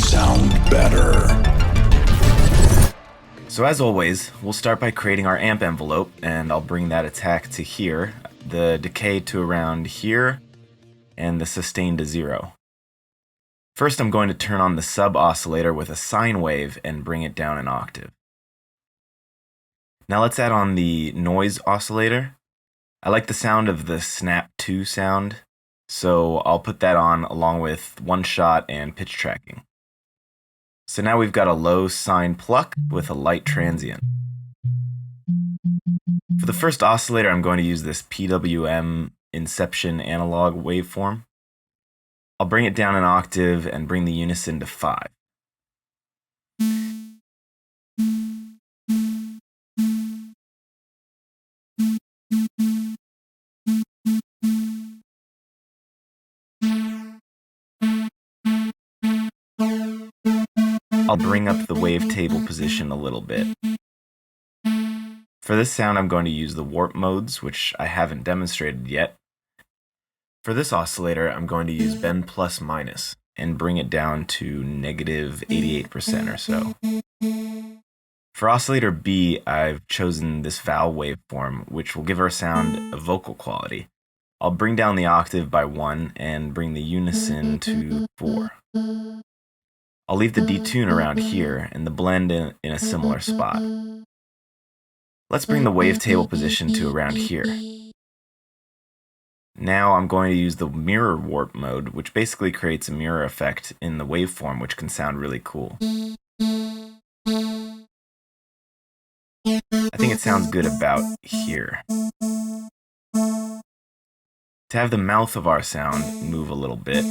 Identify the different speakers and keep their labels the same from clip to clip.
Speaker 1: sound better.
Speaker 2: So as always, we'll start by creating our amp envelope, and I'll bring that attack to here, the decay to around here, and the sustain to 0. First, I'm going to turn on the sub oscillator with a sine wave and bring it down an octave. Now let's add on the noise oscillator. I like the sound of the snap 2 sound, so I'll put that on along with one shot and pitch tracking. So now we've got a low sine pluck with a light transient. For the first oscillator, I'm going to use this PWM Inception analog waveform. I'll bring it down an octave and bring the unison to 5. I'll bring up the wavetable position a little bit. For this sound, I'm going to use the warp modes, which I haven't demonstrated yet. For this oscillator, I'm going to use bend plus minus and bring it down to negative 88% or so. For oscillator B, I've chosen this vowel waveform, which will give our sound a vocal quality. I'll bring down the octave by 1 and bring the unison to 4. I'll leave the detune around here and the blend in a similar spot. Let's bring the wavetable position to around here. Now I'm going to use the mirror warp mode, which basically creates a mirror effect in the waveform, which can sound really cool. I think it sounds good about here. To have the mouth of our sound move a little bit,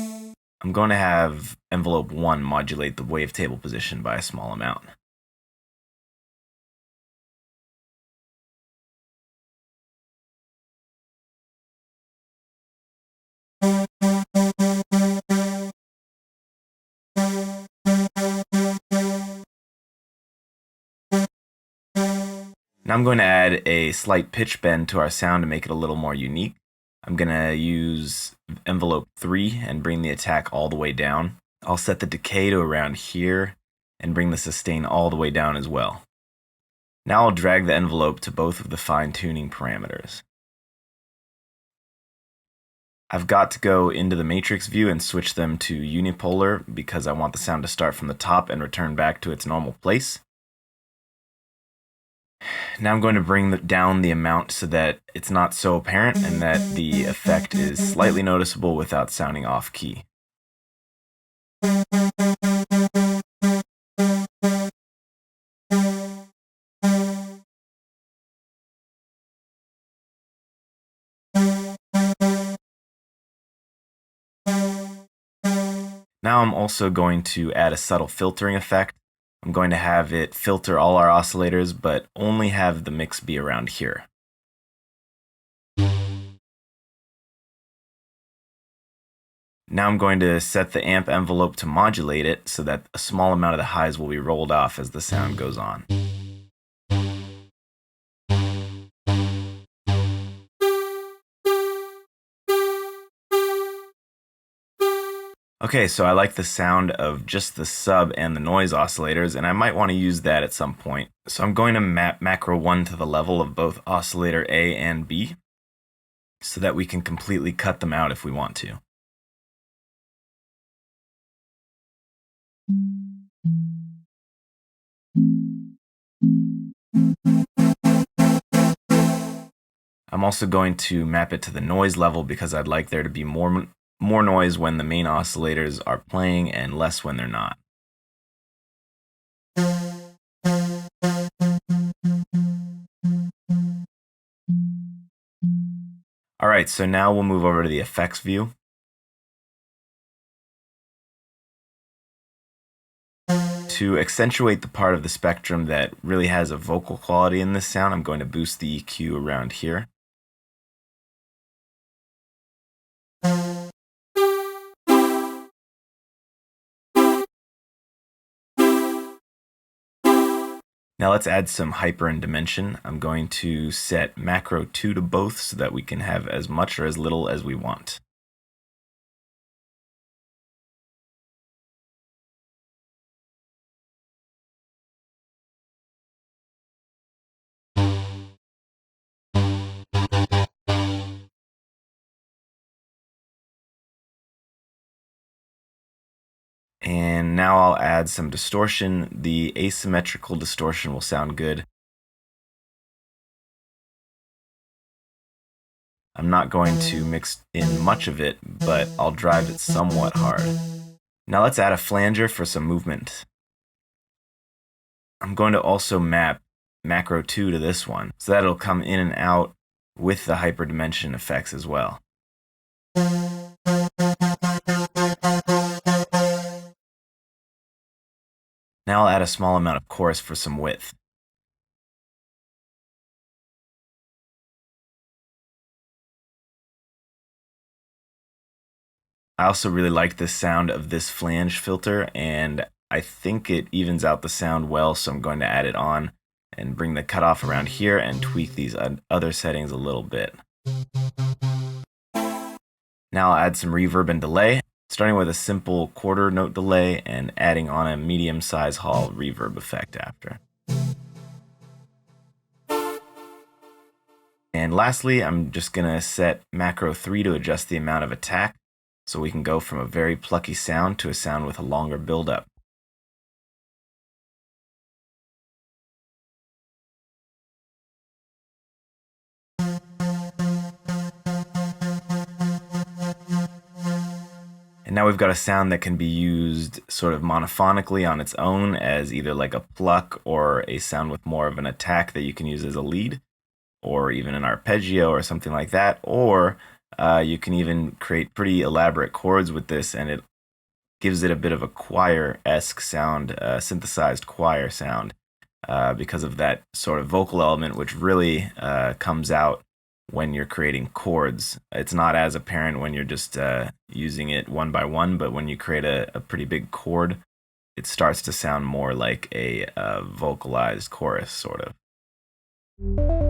Speaker 2: I'm going to have envelope 1 modulate the wavetable position by a small amount. Now I'm going to add a slight pitch bend to our sound to make it a little more unique. I'm going to use envelope 3 and bring the attack all the way down. I'll set the decay to around here and bring the sustain all the way down as well. Now I'll drag the envelope to both of the fine-tuning parameters. I've got to go into the matrix view and switch them to unipolar because I want the sound to start from the top and return back to its normal place. Now I'm going to bring down the amount so that it's not so apparent and that the effect is slightly noticeable without sounding off key. Now I'm also going to add a subtle filtering effect. I'm going to have it filter all our oscillators, but only have the mix be around here. Now I'm going to set the amp envelope to modulate it so that a small amount of the highs will be rolled off as the sound goes on. Okay, so I like the sound of just the sub and the noise oscillators, and I might want to use that at some point. So I'm going to map macro 1 to the level of both oscillator A and B, so that we can completely cut them out if we want to. I'm also going to map it to the noise level because I'd like there to be more noise when the main oscillators are playing and less when they're not. Alright, so now we'll move over to the effects view. To accentuate the part of the spectrum that really has a vocal quality in this sound, I'm going to boost the EQ around here. Now let's add some hyper and dimension. I'm going to set macro 2 to both so that we can have as much or as little as we want. And now I'll add some distortion. The asymmetrical distortion will sound good. I'm not going to mix in much of it, but I'll drive it somewhat hard. Now let's add a flanger for some movement. I'm going to also map macro 2 to this one, so that it'll come in and out with the hyperdimension effects as well. Now I'll add a small amount of chorus for some width. I also really like the sound of this flange filter, and I think it evens out the sound well, so I'm going to add it on and bring the cutoff around here and tweak these other settings a little bit. Now I'll add some reverb and delay, starting with a simple quarter note delay and adding on a medium-size hall reverb effect after. And lastly, I'm just going to set macro 3 to adjust the amount of attack, so we can go from a very plucky sound to a sound with a longer build-up. And now we've got a sound that can be used sort of monophonically on its own as either like a pluck or a sound with more of an attack that you can use as a lead, or even an arpeggio or something like that. Or you can even create pretty elaborate chords with this, and it gives it a bit of a choir-esque sound, synthesized choir sound, because of that sort of vocal element, which really comes out when you're creating chords. It's not as apparent when you're just using it one by one, but when you create a pretty big chord, it starts to sound more like a vocalized chorus, sort of.